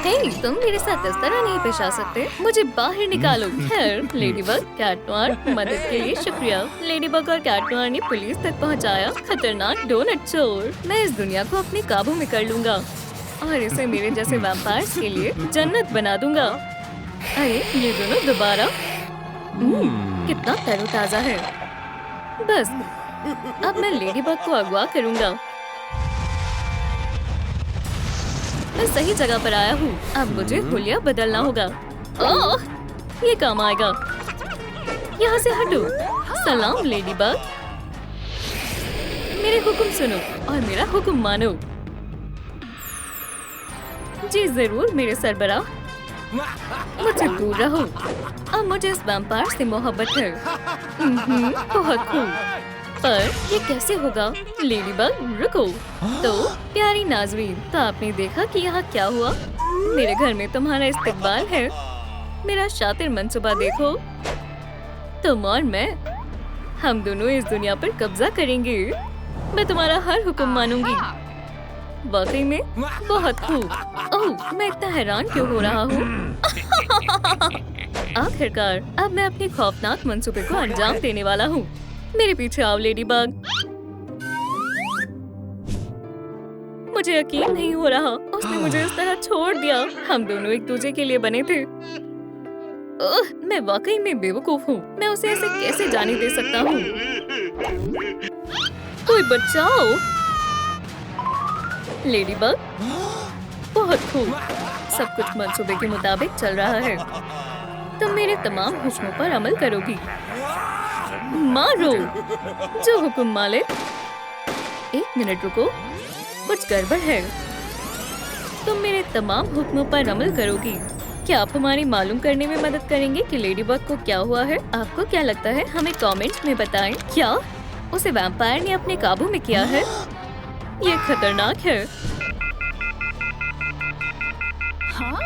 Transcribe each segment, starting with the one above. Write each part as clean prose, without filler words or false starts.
हे, तुम मेरे साथ इस तरह नहीं पेश आ सकते। मुझे बाहर निकालो। खैर, लेडीबग, कैट नोयर, मदद के लिए शुक्रिया। लेडीबग और कैट नोयर ने पुलिस तक पहुंचाया। खतरनाक डोनट चोर। मैं इस दुनिया को अपने काबू में कर लूंगा और इसे मेरे जैसे वैम्पायर्स के लिए जन्नत बना दूंगा। अरे, ये दोनों दोबारा। कितना तरोताजा है। बस, अब मैं लेडीबग को अगवा करूंगा। मैं सही जगह पर आया हूँ। अब मुझे हुलिया बदलना होगा। ओह, ये काम आएगा। यहाँ से हटो। सलाम लेडीबग। मेरे हुक्म सुनो और मेरा हुक्म मानो। जी जरूर मेरे सरबराह। मुझसे दूर रहो। अब मुझे इस वैम्पायर से मोहब्बत है। बहुत खूब। पर ये कैसे होगा? लेडीबग, रुको। तो प्यारी नाज़रीन, तो आपने देखा कि यहाँ क्या हुआ? मेरे घर में तुम्हारा इस्तकबाल है। मेरा शातिर मंसूबा देखो। तुम और मैं, हम दोनों इस दुनिया पर कब्जा करेंगे। मैं तुम्हारा हर हुक्म मानूंगी। वाकई में बहुत खूब। ओह, मैं इतना हैरान क्यों हो रहा हूँ? आखिरकार अब मैं अपने खौफनाक मंसूबे को अंजाम देने वाला हूँ। मेरे पीछे आओ लेडीबग। मुझे यकीन नहीं हो रहा, उसने मुझे इस तरह छोड़ दिया। हम दोनों एक दूसरे के लिए बने थे। मैं वाकई में बेवकूफ हूँ। मैं उसे ऐसे कैसे जाने दे सकता हूँ? कोई बचाओ। लेडीबग, बहुत खूब। सब कुछ मंसूबे के मुताबिक चल रहा है। तुम मेरे तमाम हुक्मों पर अमल करोगी। मारो। जो हुक्म मालिक। एक मिनट रुको, कुछ गड़बड़ है। तुम मेरे तमाम हुक्मों पर अमल करोगी। क्या आप हमारी मालूम करने में मदद करेंगे कि लेडीबग को क्या हुआ है? आपको क्या लगता है? हमें कमेंट में बताएं। क्या उसे वैम्पायर ने अपने काबू में किया है? ये खतरनाक है। हाँ?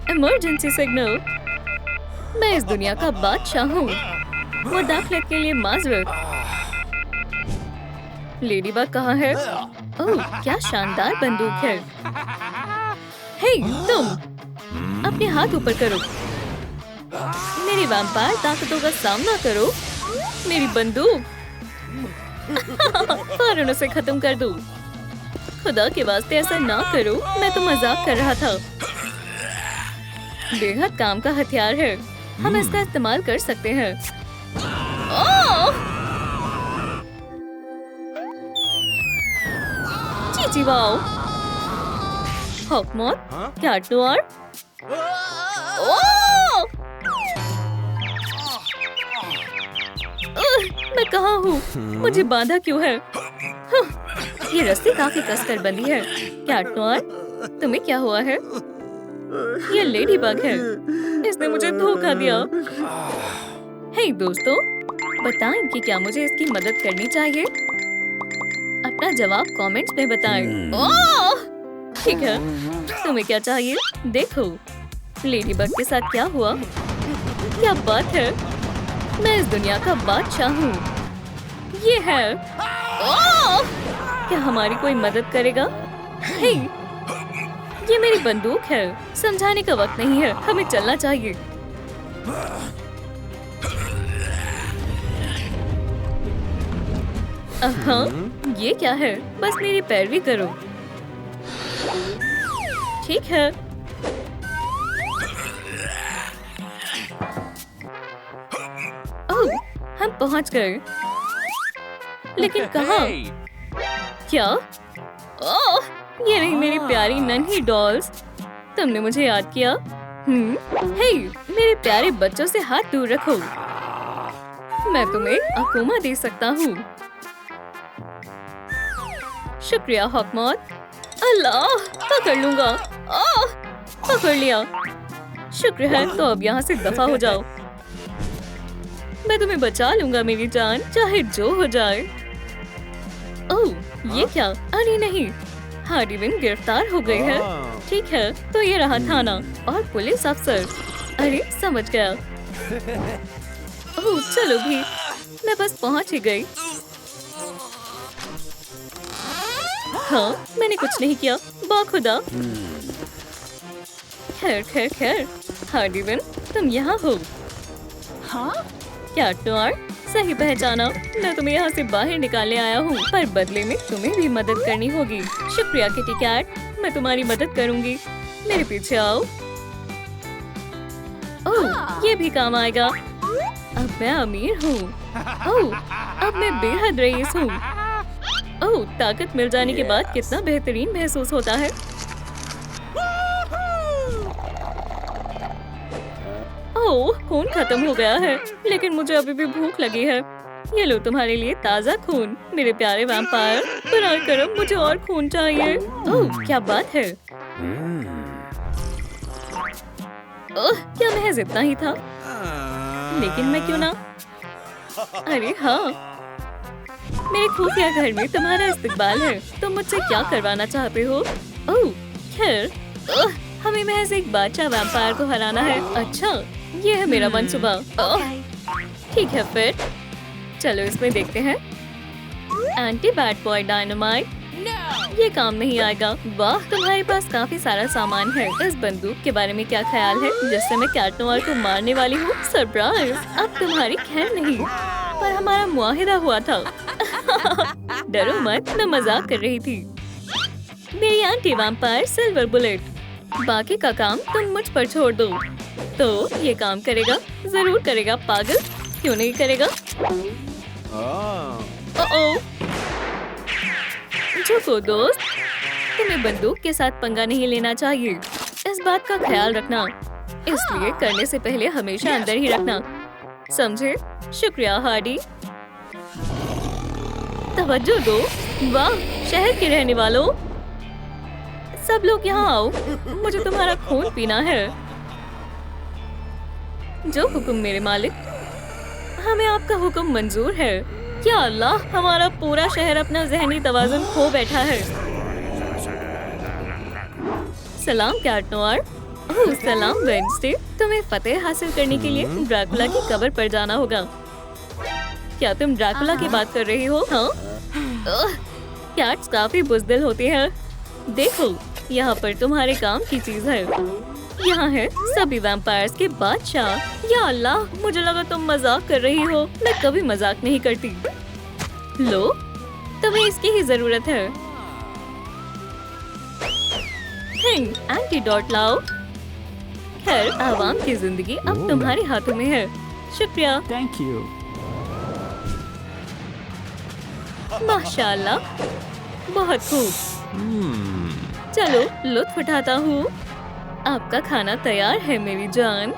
Emergency signal. मैं इस दुनिया का बादशाह हूँ। मुदाखलत के लिए माजरत। लेडीबग कहाँ है? ओह, क्या शानदार बंदूक है। हे, तुम अपने हाथ ऊपर करो। मेरी वैम्पायर ताकतों का सामना करो। मेरी बंदूक। फौरन उसे खत्म कर दो। खुदा के वास्ते ऐसा ना करो। मैं तो मजाक कर रहा था। बेहद काम का हथियार है। हम इसका इस्तेमाल कर सकते हैं। जी वाओ। Hawkmoth, Cat Noir. मैं कहाँ हूँ? मुझे बांधा क्यों है? ये रस्सी काफी कसकर बंधी है। कैट नोयर, तुम्हें क्या हुआ है? ये लेडीबग है। इसने मुझे धोखा दिया। हे दोस्तों, बताएं कि क्या मुझे इसकी मदद करनी चाहिए? अपना जवाब कमेंट्स में बताएं। ठीक है, तुम्हें क्या चाहिए? देखो, लेडीबग के साथ क्या हुआ? क्या बात है? मैं इस दुनिया का बादशाह हूँ। ये है। क्या हमारी कोई मदद करेगा? हे, ये मेरी बंदूक है। समझाने का वक्त नहीं है। हमें चलना चाहिए। ये क्या है? बस मेरी पैरवी करो। ठीक है। ओह, हम पहुंच गए। लेकिन कहाँ? क्या? ओह, ये रही मेरी प्यारी नन्ही डॉल्स। तुमने मुझे याद किया। हे, मेरे प्यारे बच्चों से हाथ दूर रखो। मैं तुम्हें अकोमा दे सकता हूँ। शुक्रिया हॉकमॉथ। अल्लाह, पकड़ लूंगा। पकड़ लिया। शुक्र है। तो अब यहाँ से दफा हो जाओ। मैं तुम्हें बचा लूंगा मेरी जान, चाहे जो हो जाए। ओह, ये क्या? अरे नहीं, हार्डीविन गिरफ्तार हो गई है। ठीक है, तो ये रहा थाना और पुलिस अफसर। अरे, समझ गया। ओह, चलो भी, मैं बस पहुंच ही गई। हाँ, मैंने कुछ नहीं किया। बाखुदा। खैर खैर खैर, हार्डीवन, तुम यहाँ हो। हाँ? क्या टॉर, सही पहचाना। मैं तुम्हें यहाँ से बाहर निकालने आया हूँ, पर बदले में तुम्हें भी मदद करनी होगी। शुक्रिया किटी कैट, मैं तुम्हारी मदद करूँगी। मेरे पीछे आओ। ओह, ये भी काम आएगा। अब मैं अमीर हूँ। ओह, अब मैं बेहद रईस हूँ। ओह, ताकत मिल जाने के बाद कितना बेहतरीन महसूस होता है। ओह, खून खत्म हो गया है, लेकिन मुझे अभी भी भूख लगी है। ये लो तुम्हारे लिए ताज़ा खून, मेरे प्यारे वैम्पायर। बना करम, मुझे और खून चाहिए। ओह, क्या बात है। ओह, क्या महज इतना ही था? लेकिन मैं क्यों ना? अरे हाँ, मेरे खुफिया घर में तुम्हारा इस्तकबाल है। तुम मुझसे क्या करवाना चाहते हो? ओह, खैर, हमें महज एक बादशाह वैम्पायर को हराना है। अच्छा, ये है मेरा मंसूबा। ठीक है फिर, चलो इसमें देखते हैं। एंटी बैड बॉय डायनामाइट, ये काम नहीं आएगा। वाह, तुम्हारे पास काफी सारा सामान है। इस बंदूक के बारे में क्या ख्याल है, जिससे मैं कैट नोयर को मारने वाली हूँ? सरप्राइज! अब तुम्हारी खैर नहीं, पर हमारा मुआहिदा हुआ था। डरो मत, मैं मजाक कर रही थी। मेरी एंटी वैम्पायर सिल्वर बुलेट, बाकी का काम तुम मुझ पर छोड़ दो। तो ये काम करेगा, जरूर करेगा। पागल, क्यों नहीं करेगा? ओह, झुको दोस्त, तुम्हें बंदूक के साथ पंगा नहीं लेना चाहिए। इस बात का ख्याल रखना, इसलिए करने से पहले हमेशा अंदर ही रखना, समझे? शुक्रिया हार्डी। तवज्जो दो। वाह, शहर के रहने वालों, सब लोग यहाँ आओ, मुझे तुम्हारा खून पीना है। जो हुक्म मेरे मालिक। हमें आपका हुक्म मंजूर है। क्या अल्लाह, हमारा पूरा शहर अपना ज़हनी तवाज़ुन खो बैठा है। सलाम कैट नोयर। ओह सलाम वेडनेसडे। तुम्हें फतेह हासिल करने के लिए ड्रैकुला की कब्र पर जाना होगा। क्या तुम ड्रैकुला की बात कर रही हो? हाँ? कैट्स काफी बुज़दिल होती हैं। देखो, यहाँ पर तुम्हारे काम की चीज है। यहाँ है सभी वैम्पायर्स के बादशाह। या अल्लाह, मुझे लगा तुम मजाक कर रही हो। मैं कभी मजाक नहीं करती। लो, तुम्हें इसकी ही जरूरत है। एंटीडोट लाओ। खैर, आवाम की जिंदगी अब तुम्हारे हाथों में है। शुक्रिया। Thank you. माशाल्लाह, बहुत खूब। चलो लुत्फ उठाता हूँ। आपका खाना तैयार है मेरी जान।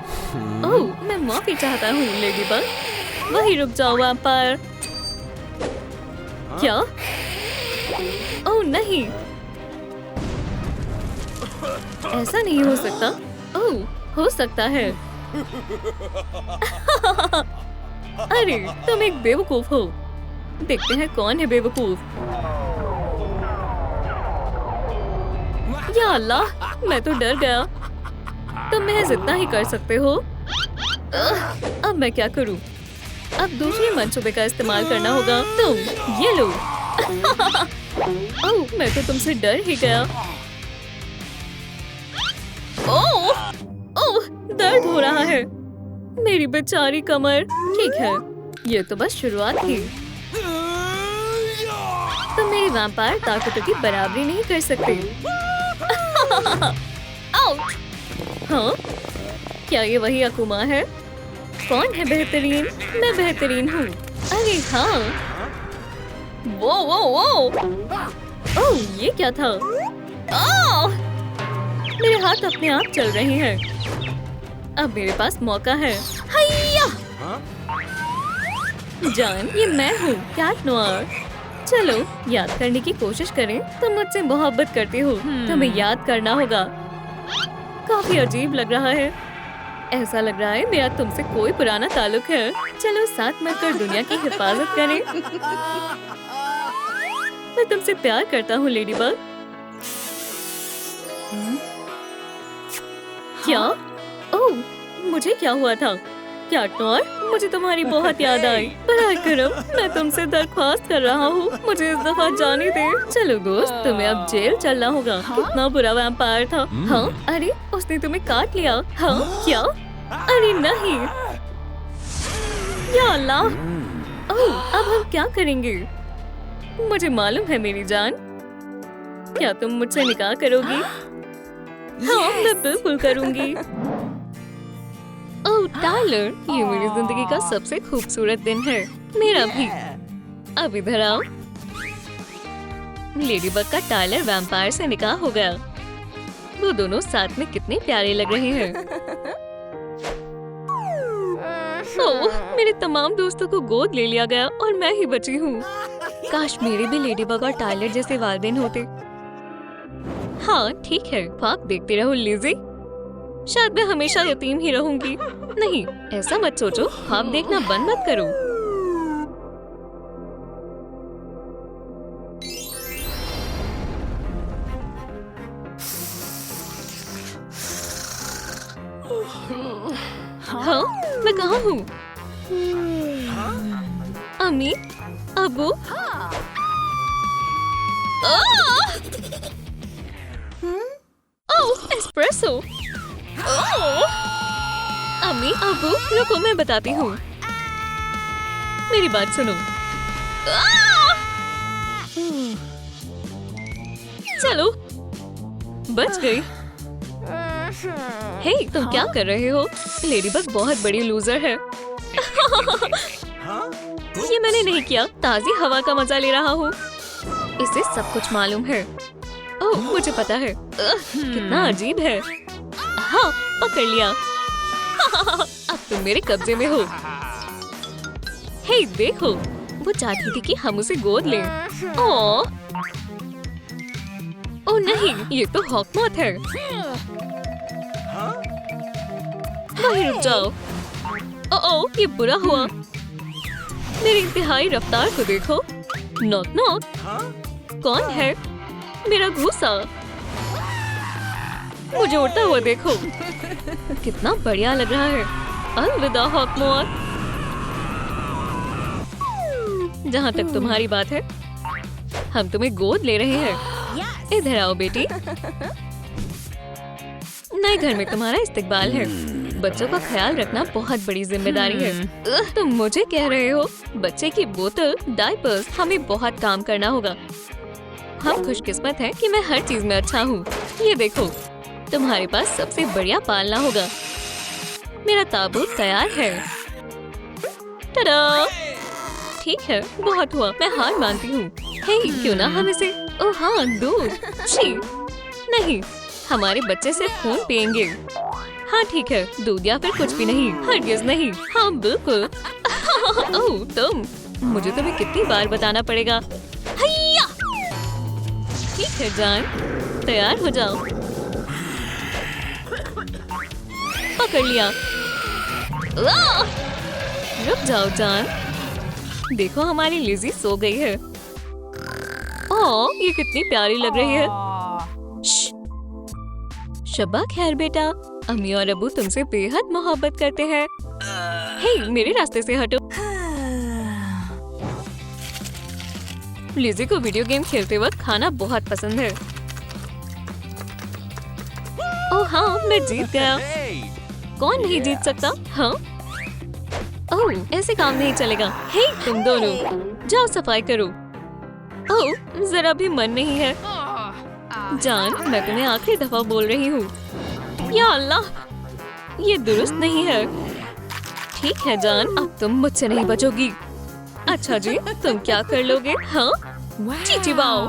ओह, मैं माफी चाहता हूँ लेडीबग। वहीं रुक जाओ वैम्पायर। क्या? ओह नहीं, ऐसा नहीं हो सकता। ओह, हो सकता है। अरे, तुम एक बेवकूफ हो। देखते हैं कौन है बेवकूफ। या अल्लाह, मैं तो डर गया। तुम महज इतना ही कर सकते हो। अब मैं क्या करूं? अब दूसरे मंसूबे का इस्तेमाल करना होगा। तुम ये लो। ओह, मैं तो तुमसे डर ही गया। ओह, ओह, दर्द हो रहा है। मेरी बेचारी कमर। ठीक है, ये तो बस शुरुआत थी। तुम मेरी वैम्पायर ताकतों की बराबरी नहीं कर सकते। हाँ? क्या ये वही अकुमा है? कौन है बेहतरीन? मैं बेहतरीन हूँ। अरे हाँ। वो वो वो। ओह, ये क्या था? ओह! मेरे हाथ अपने आप चल रहे हैं। अब मेरे पास मौका है। हैया! जान, ये मैं हूँ, कैट नोयर। चलो याद करने की कोशिश करें। तुम मुझसे मोहब्बत करती हो, तुम्हें याद करना होगा। काफी अजीब लग रहा है। ऐसा लग रहा है मेरा तुमसे कोई पुराना ताल्लुक है। चलो साथ मिलकर दुनिया की हिफाजत करें। मैं तुमसे प्यार करता हूँ लेडीबग। क्या? ओह, मुझे क्या हुआ था? क्या टॉर, मुझे तुम्हारी बहुत याद आई। बराए करम, मैं तुमसे दरख्वास्त कर रहा हूँ, मुझे इस दफा जाने दे। चलो दोस्त, तुम्हें अब जेल चलना होगा। कितना बुरा वैम्पायर था। हाँ, अरे उसने तुम्हें काट लिया। हाँ, क्या? अरे नहीं, या अल्लाह। ओह, अब हम क्या करेंगे? मुझे मालूम है मेरी जान। क्या तुम मुझसे निकाह करोगी? हाँ, मैं बिल्कुल करूंगी। ओह टाइलर, ये मेरी जिंदगी का सबसे खूबसूरत दिन है। मेरा भी। अब इधर आओ। लेडीबग का टाइलर वैम्पायर से निकाह हो गया। वो दोनों साथ में कितने प्यारे लग रहे हैं। ओह, मेरे तमाम दोस्तों को गोद ले लिया गया और मैं ही बची हूँ। काश मेरे भी लेडीबग और टाइलर जैसे वालिदैन होते। हाँ ठीक है, ख्वाब देखते रहो लिज़ी। शायद मैं हमेशा यतीम ही रहूंगी। नहीं, ऐसा मत सोचो, ख्वाब देखना बंद मत करो। हाँ, मैं कहाँ हूँ? अम्मी, अबू, ओह, एस्प्रेसो। अम्मी, अबू, रुको, मैं बताती हूँ। मेरी बात सुनो। चलो, बच गई। हे, तुम क्या कर रहे हो? लेडीबग बहुत बड़ी लूजर है। ये मैंने नहीं किया, ताजी हवा का मजा ले रहा हूँ। इसे सब कुछ मालूम है। ओह, मुझे पता है। कितना अजीब है। हाँ, पकड़ लिया। अब तुम मेरे कब्जे में हो। हे, देखो, वो चाहती थी कि हम उसे गोद लें। ओह नहीं, ये तो हॉकमॉथ है। वहीं रुक जाओ। ओह, ये बुरा हुआ। मेरी इंतहाई रफ्तार को देखो। Knock knock. कौन है? मेरा घूसा। मुझे उड़ता हुआ देखो। कितना बढ़िया लग रहा है। अलविदा हॉकमॉथ। जहाँ तक तुम्हारी बात है, हम तुम्हें गोद ले रहे हैं। इधर आओ बेटी। नए घर में तुम्हारा इस्तकबाल है। बच्चों का ख्याल रखना बहुत बड़ी जिम्मेदारी है। तुम मुझे कह रहे हो? बच्चे की बोतल, डायपर्स, हमें बहुत काम करना होगा। हम खुशकिस्मत हैं कि मैं हर चीज में अच्छा हूँ। ये देखो, तुम्हारे पास सबसे बढ़िया पालना होगा। मेरा ताबूत तैयार है। टडा! ठीक है, बहुत हुआ, मैं हार मानती हूँ। हे, क्यों ना हम इसे, ओह हाँ, दूध। छी, नहीं, हमारे बच्चे सिर्फ खून पिएंगे। हाँ ठीक है, दूध या फिर कुछ भी नहीं, हरगिज़ नहीं। हाँ बिल्कुल। ओह तुम, मुझे तुम्हें कितनी बार बताना पड़ेगा। हैया! ठीक है जान, तैयार हो जाओ। पकड़ लिया। रुक जाओ जान। देखो, हमारी लिज़ी सो गई है। ओह, ये कितनी प्यारी लग रही है। शब्बा खैर बेटा, अम्मी और अबू तुमसे बेहद मोहब्बत करते हैं। हे, मेरे रास्ते से हटो। लिज़ी को वीडियो गेम खेलते वक्त खाना बहुत पसंद है। ओह हाँ, मैं जीत गया। कौन नहीं जीत सकता? हाँ? ओह, ऐसे काम नहीं चलेगा। हे, तुम दोनों जाओ सफाई करो। ओह, जरा भी मन नहीं है। जान, मैं तुम्हें आखिरी दफा बोल रही हूँ। या अल्लाह, ये दुरुस्त नहीं है। ठीक है जान, अब तुम मुझसे नहीं बचोगी। अच्छा जी, तुम क्या कर लोगे? हाँ? चीची बाओ,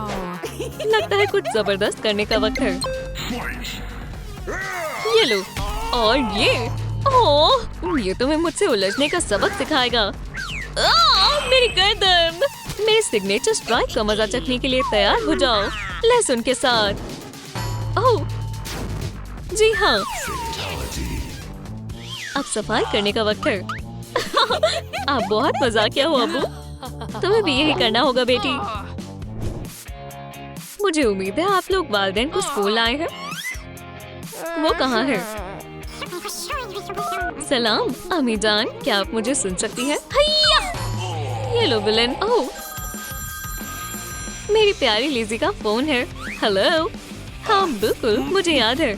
लगता है कुछ जबरदस्त करने का वक्त है। ये लो, और ये, ओह, ये तुम्हें मुझसे उलझने का सबक सिखाएगा। मेरी गर्दन। मेरे सिग्नेचर स्ट्राइक का मजा चखने के लिए तैयार हो जाओ, लहसुन के साथ। ओह जी हाँ, अब सफाई करने का वक्त है। आप बहुत मजाकिया हो अबू, तुम्हें भी यही करना होगा बेटी। मुझे उम्मीद है आप लोग वालिदैन को स्कूल आए हैं। वो कहाँ है? सलाम अम्मी जान, क्या आप मुझे सुन सकती हैं? हैया! ये लो विलन। ओह, मेरी प्यारी लिज़ी का फोन है। हेलो। हाँ बिल्कुल, मुझे याद है।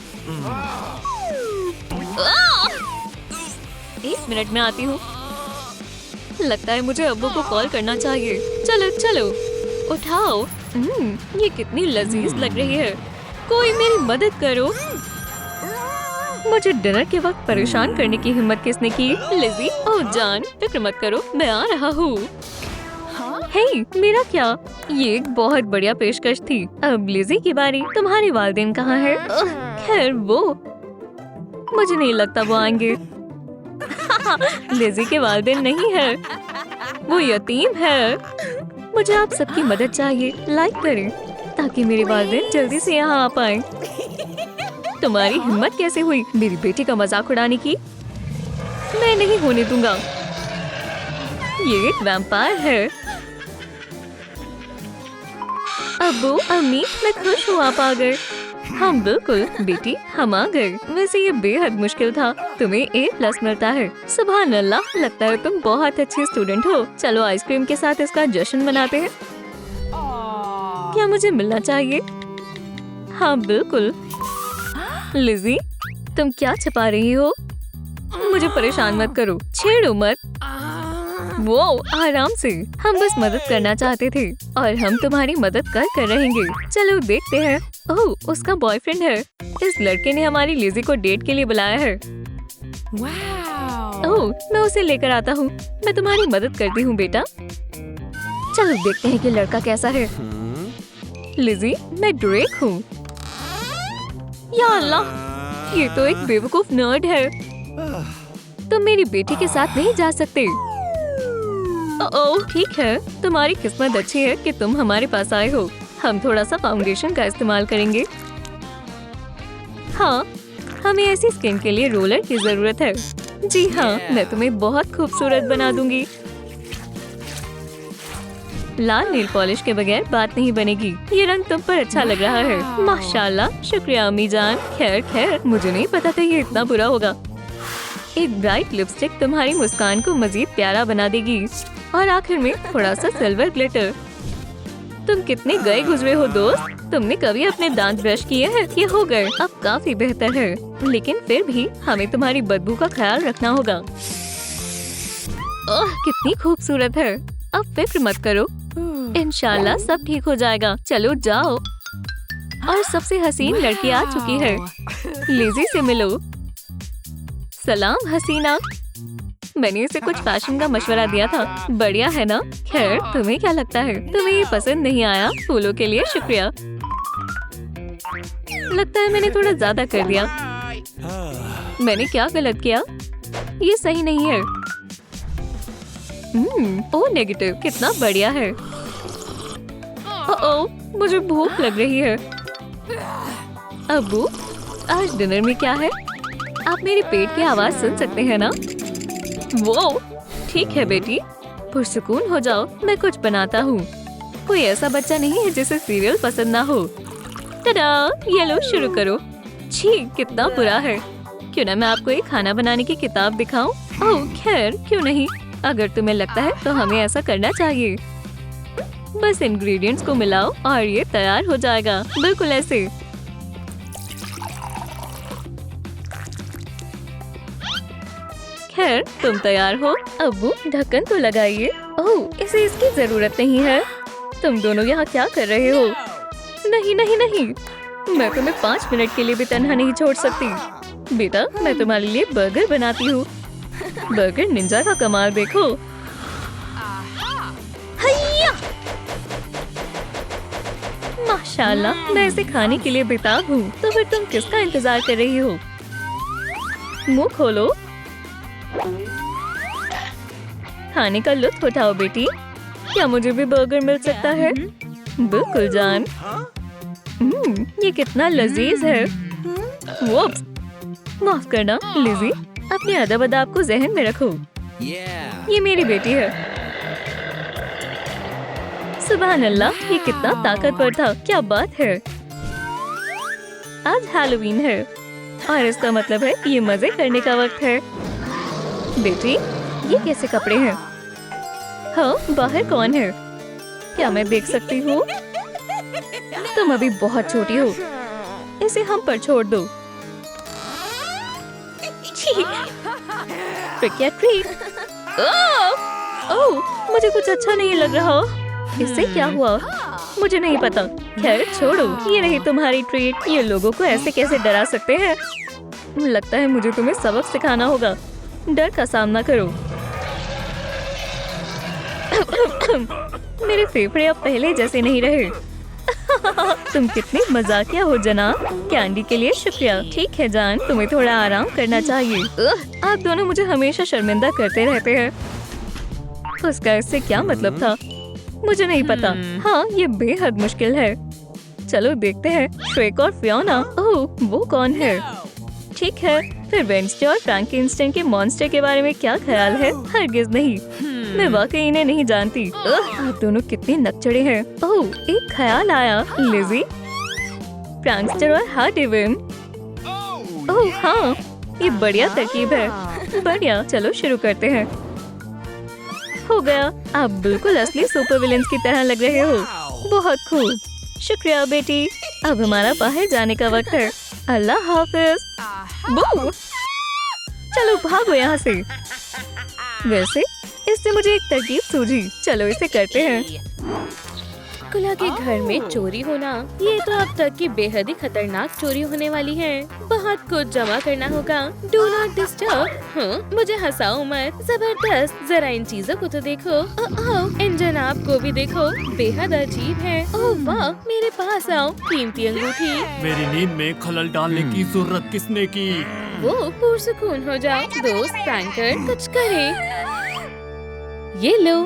एक मिनट में आती हूँ। लगता है मुझे अब्बू को कॉल करना चाहिए। चलो चलो उठाओ। ये कितनी लजीज लग रही है। कोई मेरी मदद करो। मुझे डिनर के वक्त परेशान करने की हिम्मत किसने की? लिज़ी। ओह जान, फिक्र मत करो, मैं आ रहा हूँ। हे, मेरा क्या? ये एक बहुत बढ़िया पेशकश थी। अब लिज़ी की बारी। तुम्हारे वालिदैन कहाँ है? खैर वो, मुझे नहीं लगता वो आएंगे। लिज़ी के वालिदैन नहीं है, वो यतीम है। मुझे आप सबकी मदद चाहिए। लाइक करें ताकि मेरे वालिदैन जल्दी से यहाँ आ पाएं। तुम्हारी हिम्मत कैसे हुई मेरी बेटी का मजाक उड़ाने की? मैं नहीं होने दूंगा। ये एक वैम्पायर है। अब्बू अम्मी, मैं खुश हूँ आप आ गए। हाँ बिल्कुल बेटी, हम आ गए। वैसे ये बेहद मुश्किल था। तुम्हें A+ मिलता है। सुभान अल्लाह, लगता है तुम बहुत अच्छी स्टूडेंट हो। चलो आइसक्रीम के साथ इसका जश्न मनाते हैं। क्या मुझे मिलना चाहिए? हाँ बिल्कुल। लिज़ी, तुम क्या छुपा रही हो? मुझे परेशान मत करो, छेड़ो मत। वो आराम से, हम बस मदद करना चाहते थे और हम तुम्हारी मदद कर रहेंगे। चलो देखते हैं। ओह, उसका बॉयफ्रेंड है। इस लड़के ने हमारी लिज़ी को डेट के लिए बुलाया है। ओह, मैं उसे लेकर आता हूँ। मैं तुम्हारी मदद करती हूँ बेटा। चलो देखते हैं कि लड़का कैसा है। लिज़ी, मैं ड्रेक हूँ। या अल्लाह, ये तो एक बेवकूफ नर्ड है। तुम मेरी बेटी के साथ नहीं जा सकते। ओह ठीक है, तुम्हारी किस्मत अच्छी है कि तुम हमारे पास आए हो। हम थोड़ा सा फाउंडेशन का इस्तेमाल करेंगे। हाँ, हमें ऐसी स्किन के लिए रोलर की जरूरत है। जी हाँ, मैं तुम्हें बहुत खूबसूरत बना दूंगी। लाल नेल पॉलिश के बगैर बात नहीं बनेगी। ये रंग तुम पर अच्छा लग रहा है। माशाल्लाह, शुक्रिया अम्मी जान। खैर, मुझे नहीं पता था ये इतना बुरा होगा। एक ब्राइट लिपस्टिक तुम्हारी मुस्कान को मजीद प्यारा बना देगी। और आखिर में थोड़ा सा सिल्वर ग्लिटर। तुम कितने गए गुजरे हो दोस्त। तुमने कभी अपने दांत ब्रश किए हैं? ये हो गए, अब काफी बेहतर है। लेकिन फिर भी हमें तुम्हारी बदबू का ख्याल रखना होगा। ओह, कितनी खूबसूरत है। अब फिक्र मत करो, इंशाल्लाह सब ठीक हो जाएगा। चलो जाओ। और सबसे हसीन लड़की आ चुकी है। लिज़ी से मिलो। सलाम हसीना। मैंने इसे कुछ फैशन का मशवरा दिया था। बढ़िया है ना? खैर, तुम्हें क्या लगता है? तुम्हें ये पसंद नहीं आया? फूलों के लिए शुक्रिया। लगता है मैंने थोड़ा ज्यादा कर दिया। मैंने क्या गलत किया? ये सही नहीं है। ओ नेगेटिव, कितना बढ़िया है। ओह, मुझे भूख लग रही है। अब्बू, आज डिनर में क्या है? आप मेरे पेट की आवाज सुन सकते हैं ना? वो ठीक है बेटी, पुरसुकून हो जाओ। मैं कुछ बनाता हूँ। कोई ऐसा बच्चा नहीं है जिसे सीरियल पसंद ना हो। टडा, ये लो शुरू करो। छी, कितना बुरा है। क्यों ना मैं आपको एक खाना बनाने की किताब दिखाऊं? ओह खैर, क्यों नहीं। अगर तुम्हें लगता है तो हमें ऐसा करना चाहिए। बस इंग्रेडिएंट्स को मिलाओ और ये तैयार हो जाएगा। बिल्कुल ऐसे। खैर, तुम तैयार हो? अब्बू, ढक्कन तो लगाइए। ओह, इसे इसकी जरूरत नहीं है। तुम दोनों यहाँ क्या कर रहे हो? नहीं नहीं नहीं, मैं तुम्हें 5 मिनट के लिए भी तन्हा नहीं छोड़ सकती। बेटा, मैं तुम्हारे लिए बर्गर बनाती हूँ। बर्गर निंजा का कमाल देखो। हैया! माशाल्लाह, मैं इसे खाने के लिए बेताब हूँ। तो फिर तुम किसका इंतजार कर रही हो? मुंह खोलो। खाने का लुत्फ उठाओ बेटी। क्या मुझे भी बर्गर मिल सकता है? बिल्कुल जान। ये कितना लजीज है। वोप्स, माफ करना लिज़ी, अपने अदब अदाब को जहन में रखो। ये मेरी बेटी है। सुभान अल्लाह, ये कितना ताकतवर था। क्या बात है। आज हैलोवीन है। और इसका मतलब है ये मजे करने का वक्त है। बेटी, ये कैसे कपड़े हैं? हाँ, बाहर कौन है? क्या मैं देख सकती हूँ? तुम अभी बहुत छोटी हो, इसे हम पर छोड़ दो। ट्रीट। ओह, मुझे कुछ अच्छा नहीं लग रहा। इससे क्या हुआ? मुझे नहीं पता। खैर छोड़ो, ये रही तुम्हारी ट्रीट। ये लोगों को ऐसे कैसे डरा सकते हैं? लगता है मुझे तुम्हें सबक सिखाना होगा। डर का सामना करो। मेरे फेफड़े अब पहले जैसे नहीं रहे। तुम कितनी मजाकिया हो जनाब। कैंडी के लिए शुक्रिया। ठीक है जान, तुम्हें थोड़ा आराम करना चाहिए। आप दोनों मुझे हमेशा शर्मिंदा करते रहते हैं। उसका इससे क्या मतलब था? मुझे नहीं पता। हाँ, ये बेहद मुश्किल है। चलो देखते हैं। श्वेक और फियोना। ओह, वो कौन है? ठीक है, फिर वेडनेसडे और फ्रैंकेनस्टाइन के मॉन्स्टर के बारे में क्या ख्याल है? हरगिज नहीं, मैं वाकई इन्हें नहीं जानती। आप दोनों कितने नकचड़े हैं। ओह, एक ख्याल आया। लिज़ी, प्रैंकस्टर और हार्डीविन। ओह हाँ, ये बढ़िया तरकीब है। बढ़िया, चलो शुरू करते हैं। हो गया, आप बिल्कुल असली सुपर विलेंस की तरह लग रहे हो। बहुत खूब, शुक्रिया बेटी। अब हमारा बाहर जाने का वक्त है। अल्लाह हाफिज। बू! चलो भागो यहाँ से। वैसे इससे मुझे एक तरकीब सूझी। चलो इसे करते हैं। कुला के घर में चोरी होना, ये तो अब तक की बेहद ही खतरनाक चोरी होने वाली है। बहुत कुछ जमा करना होगा। Do not disturb. मुझे हंसाओ मत। जबरदस्त, जरा इन चीजों को तो देखो। इन जनाब को भी देखो, बेहद अजीब है। ओह वाह, मेरे पास आओ। कीमती अंगूठी। मेरी नींद में खलल डालने की जरूरत किसने की? वो पुरसुकून हो जाओ दोस्त। बैंकर कुछ करे। ये लो।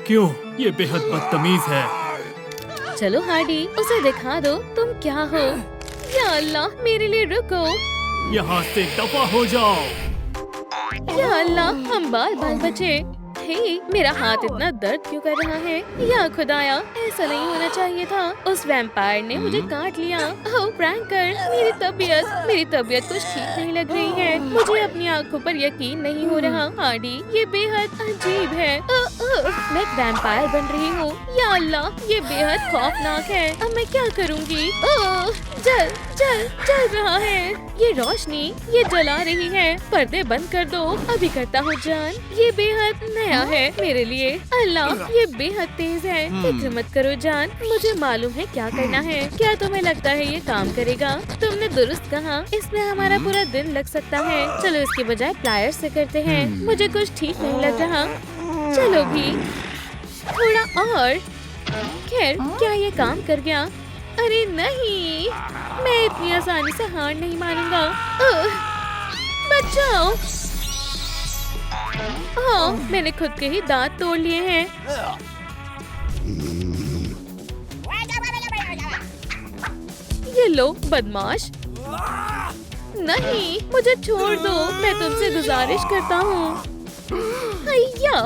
क्यों? ये बेहद बदतमीज है। चलो हार्डी, उसे दिखा दो तुम क्या हो। या अल्लाह, मेरे लिए रुको। यहाँ से दफा हो जाओ। या अल्लाह, हम बाल बचे। हे, मेरा हाथ इतना दर्द क्यों कर रहा है? या खुदाया, ऐसा नहीं होना चाहिए था। उस वैम्पायर ने मुझे काट लिया। ओह प्रैंकर, मेरी तबीयत कुछ ठीक नहीं लग रही है। मुझे अपनी आंखों पर यकीन नहीं हो रहा। हार्डी, ये बेहद अजीब है। मैं एक वैम्पायर बन रही हूँ। या अल्लाह, ये बेहद खौफनाक है। अब मैं क्या करूँगी? जल रहा है। ये रोशनी, ये जला रही है। पर्दे बंद कर दो। अभी करता हूँ जान। ये बेहद नया है मेरे लिए। अल्लाह, ये बेहद तेज है। फिक्र मत करो जान, मुझे मालूम है क्या करना है। क्या तुम्हें लगता है ये काम करेगा? तुमने दुरुस्त कहा, इसमें हमारा पूरा दिन लग सकता है। चलो इसके बजाय प्लायर से करते हैं। मुझे कुछ ठीक नहीं लग रहा। चलो भी थोड़ा और। खैर, क्या ये काम कर गया? अरे नहीं, मैं इतनी आसानी से हार नहीं मानूंगा। बचाओ। हाँ, मैंने खुद के ही दांत तोड़ लिए हैं। ये लो बदमाश। नहीं, मुझे छोड़ दो। मैं तुमसे गुजारिश करता हूँ। हैया,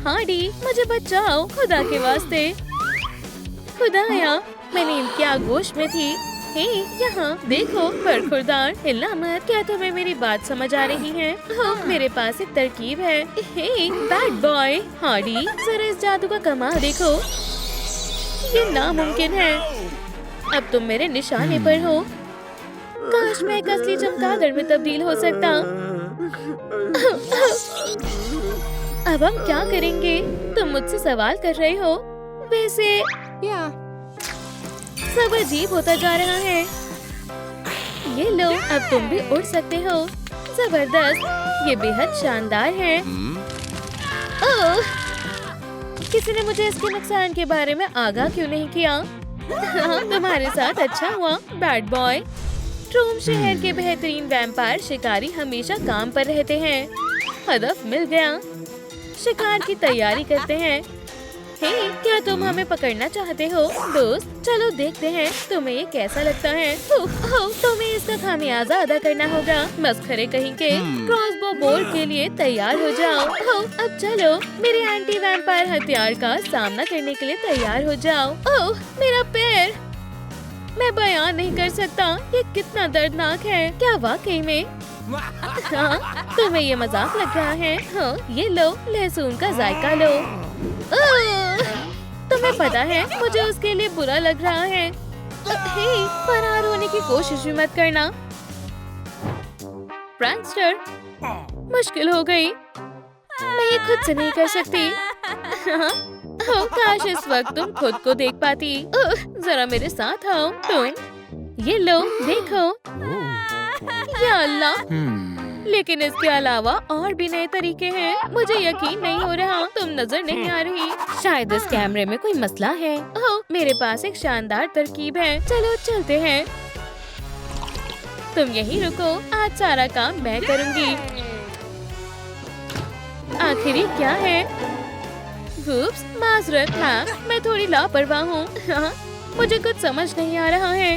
हार्डी, मुझे बचाओ खुदा के वास्ते। खुदाया, मैंने इनकी आगोश में थी। हे, यहाँ देखो, बरखुरदार, हिलना मत। क्या तुम्हें मेरी बात समझ आ रही है? हाँ, मेरे पास एक तरकीब है। हे, बैड बॉय। हार्डी, जरा इस जादू का कमाल देखो। ये नामुमकिन है। अब तुम मेरे निशाने पर हो। काश मैं एक असली चमगादड़ में तब्दील हो सकता। अब हम क्या करेंगे? तुम मुझसे सवाल कर रहे हो। वैसे सब अजीब होता जा रहा है। ये लो, अब तुम भी उड़ सकते हो। जबरदस्त, ये बेहद शानदार है। ओह, किसी ने मुझे इसके नुकसान के बारे में आगाह क्यों नहीं किया? हाँ, तुम्हारे साथ अच्छा हुआ बैड बॉय। ट्रूम शहर के बेहतरीन वैम्पायर शिकारी हमेशा काम पर रहते हैं। हदफ मिल गया। शिकार की तैयारी करते हैं। हे, क्या तुम हमें पकड़ना चाहते हो दोस्त? चलो देखते हैं तुम्हें ये कैसा लगता है। तुम्हें इसका खामियाजा अदा करना होगा। मस्खरे कहीं के। क्रॉसबो बोल्ट के लिए तैयार हो जाओ। अब चलो, मेरे एंटी वैम्पायर हथियार का सामना करने के लिए तैयार हो जाओ। ओह, मेरा पैर। मैं बयान नहीं कर सकता ये कितना दर्दनाक है। क्या वाकई में? हाँ, तुम्हें ये मजाक लग रहा है? हाँ, ये लो, लहसुन का जायका लो। तुम्हें पता है मुझे उसके लिए बुरा लग रहा है। हे, फरार होने की कोशिश भी मत करना। प्रैंकस्टर, मुश्किल हो गई। मैं ये खुद से नहीं कर सकती। हाँ, ओह, काश इस वक्त तुम खुद को देख पाती। जरा मेरे साथ आओ तुम। ये लो, देखो। या अल्लाह, लेकिन इसके अलावा और भी नए तरीके हैं। मुझे यकीन नहीं हो रहा तुम नजर नहीं आ रही। शायद इस कैमरे में कोई मसला है। ओह, मेरे पास एक शानदार तरकीब है। चलो चलते हैं। तुम यहीं रुको, आज सारा काम मैं करूंगी। आखिर ये क्या है? उप्स, माजरत। हाँ, मैं थोड़ी लापरवाह हूँ। हाँ, मुझे कुछ समझ नहीं आ रहा है।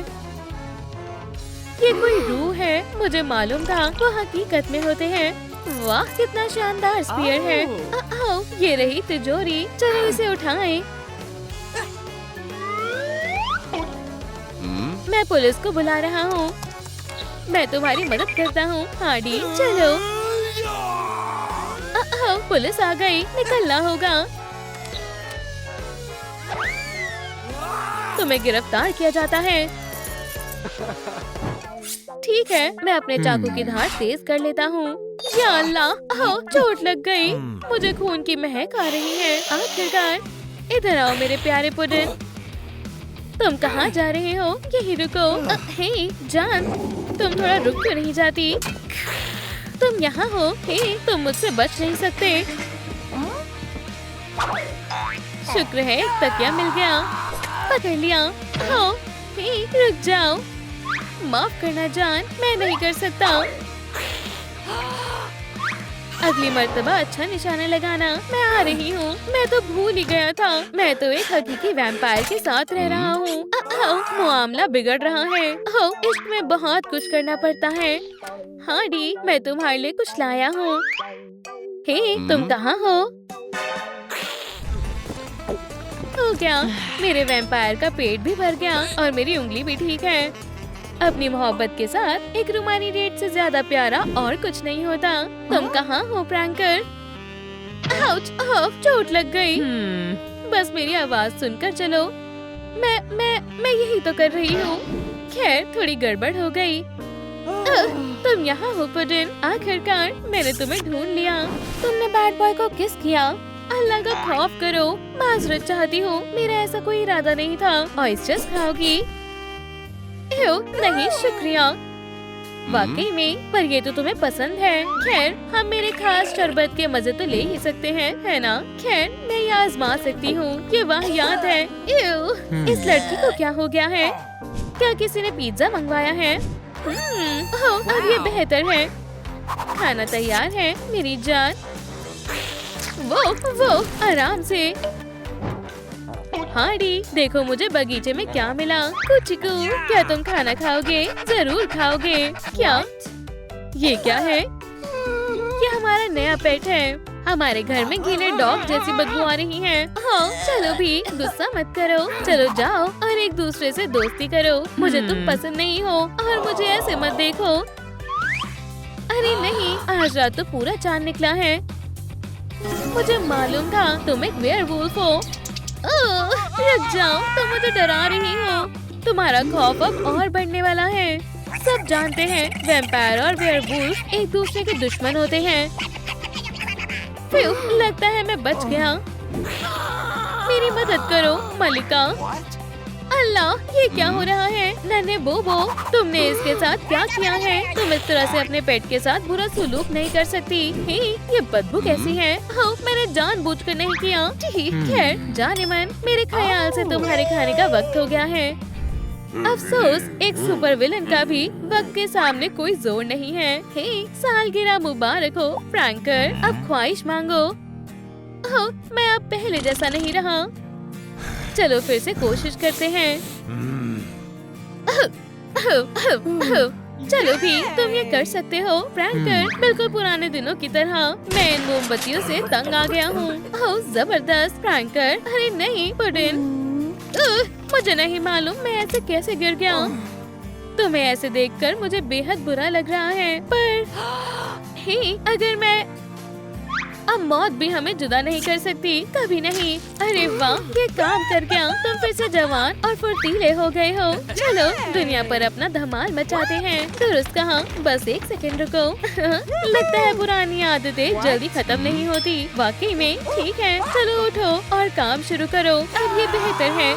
ये कोई रूह है, मुझे मालूम था वो हकीकत में होते हैं। वाह, कितना शानदार स्पीयर है। आओ, ये रही तिजोरी, चलो इसे उठाएं। मैं पुलिस को बुला रहा हूँ। मैं तुम्हारी मदद करता हूँ। हार्डी, चलो। पुलिस आ गई, निकलना होगा। तुम्हें गिरफ्तार किया जाता है। ठीक है, मैं अपने चाकू की धार तेज कर लेता हूँ। या अल्लाह, चोट लग गई। मुझे खून की महक आ रही है। आखिरकार, इधर आओ मेरे प्यारे पुडिन। तुम कहाँ जा रहे हो? यहीं रुको। हे जान, तुम थोड़ा रुक क्यों नहीं जाती? तुम यहाँ हो? हे, तुम मुझसे बच नहीं सकते। शुक्र है एक तकिया मिल गया। पकड़ लिया। हाँ, हे, रुक जाओ। माफ करना जान, मैं नहीं कर सकता। अगली मर्तबा अच्छा निशाना लगाना। मैं आ रही हूँ। मैं तो भूल ही गया था, मैं तो एक हकीकी वैम्पायर के साथ रह रहा हूँ। मामला बिगड़ रहा है। इश्क में बहुत कुछ करना पड़ता है। हार्डी, मैं तुम्हारे लिए कुछ लाया हूँ। हे, तुम कहाँ हो? हो गया, मेरे वैम्पायर का पेट भी भर गया और मेरी उंगली भी ठीक है। अपनी मोहब्बत के साथ एक रूमानी डेट से ज्यादा प्यारा और कुछ नहीं होता। तुम कहाँ हो प्रैंकर? आउच, चोट लग गई। बस मेरी आवाज सुनकर चलो। मैं यही तो कर रही हूँ। खैर, थोड़ी गड़बड़ हो गई। तुम यहाँ हो पुडिन। आखिरकार मैंने तुम्हें ढूंढ लिया। तुमने बैड बॉय को किस किया? अल्लाह का खौफ करो। माजरत चाहती हूँ, मेरा ऐसा कोई इरादा नहीं था। ऑयस्टर्स खाओगी? नहीं शुक्रिया। वाकई में, पर ये तो तुम्हें पसंद है। खैर, हम मेरे खास शरबत के मजे तो ले ही सकते हैं, है ना? खैर, मैं ये आजमा सकती हूँ। ये वाहियात है। इस लड़की को क्या हो गया है? क्या किसी ने पिज्जा मंगवाया है? अब ये बेहतर है। खाना तैयार है मेरी जान। वो आराम से। हार्डी, देखो मुझे बगीचे में क्या मिला। कुचिकू, क्या तुम खाना खाओगे? जरूर खाओगे। क्या? ये क्या है? ये हमारा नया पेट है। हमारे घर में गीले डॉग जैसी बदबू आ रही है। हाँ, चलो भी, गुस्सा मत करो। चलो जाओ और एक दूसरे से दोस्ती करो। मुझे तुम पसंद नहीं हो और मुझे ऐसे मत देखो। अरे नहीं, आज रात तो पूरा चांद निकला है। मुझे मालूम था तुम एक वेयरवुल्फ हो। रुक जाओ, तुम मुझे डरा रही हो। तुम्हारा खौफ अब और बढ़ने वाला है। सब जानते हैं वैम्पायर और वेयरवुल्फ एक दूसरे के दुश्मन होते हैं। लगता है मैं बच गया। मेरी मदद करो मलिका। अल्लाह, ये क्या हो रहा है? नन्हे बोबो, तुमने इसके साथ क्या किया है? तुम इस तरह से अपने पेट के साथ बुरा सुलूक नहीं कर सकती। हे, ये बदबू कैसी है? मैंने जानबूझकर नहीं किया। खैर, जाने मन, मेरे ख्याल से तुम्हारे खाने का वक्त हो गया है। अफसोस, एक सुपर विलन का भी वक्त के सामने कोई जोर नहीं है। हे, सालगिरह मुबारक हो प्रैंकर। अब ख्वाहिश मांगो। मैं अब पहले जैसा नहीं रहा। चलो फिर से कोशिश करते हैं। चलो भी, तुम ये कर सकते हो प्रैंकर। बिल्कुल पुराने दिनों की तरह। मैं इन मोमबत्तियों से तंग आ गया हूँ। जबरदस्त प्रैंकर। अरे नहीं पुडिन, मुझे नहीं मालूम मैं ऐसे कैसे गिर गया। तुम्हें ऐसे देखकर मुझे बेहद बुरा लग रहा है, पर ही अगर मैं अब मौत भी हमें जुदा नहीं कर सकती, कभी नहीं। अरे वाह, ये काम कर गया। तुम फिर से जवान और फुर्तीले हो गए हो। चलो दुनिया पर अपना धमाल मचाते हैं। दुरुस्त कहा, बस एक सेकंड रुको। लगता है पुरानी आदतें जल्दी खत्म नहीं होती। वाकई में ठीक है, चलो उठो और काम शुरू करो। अब ये बेहतर है।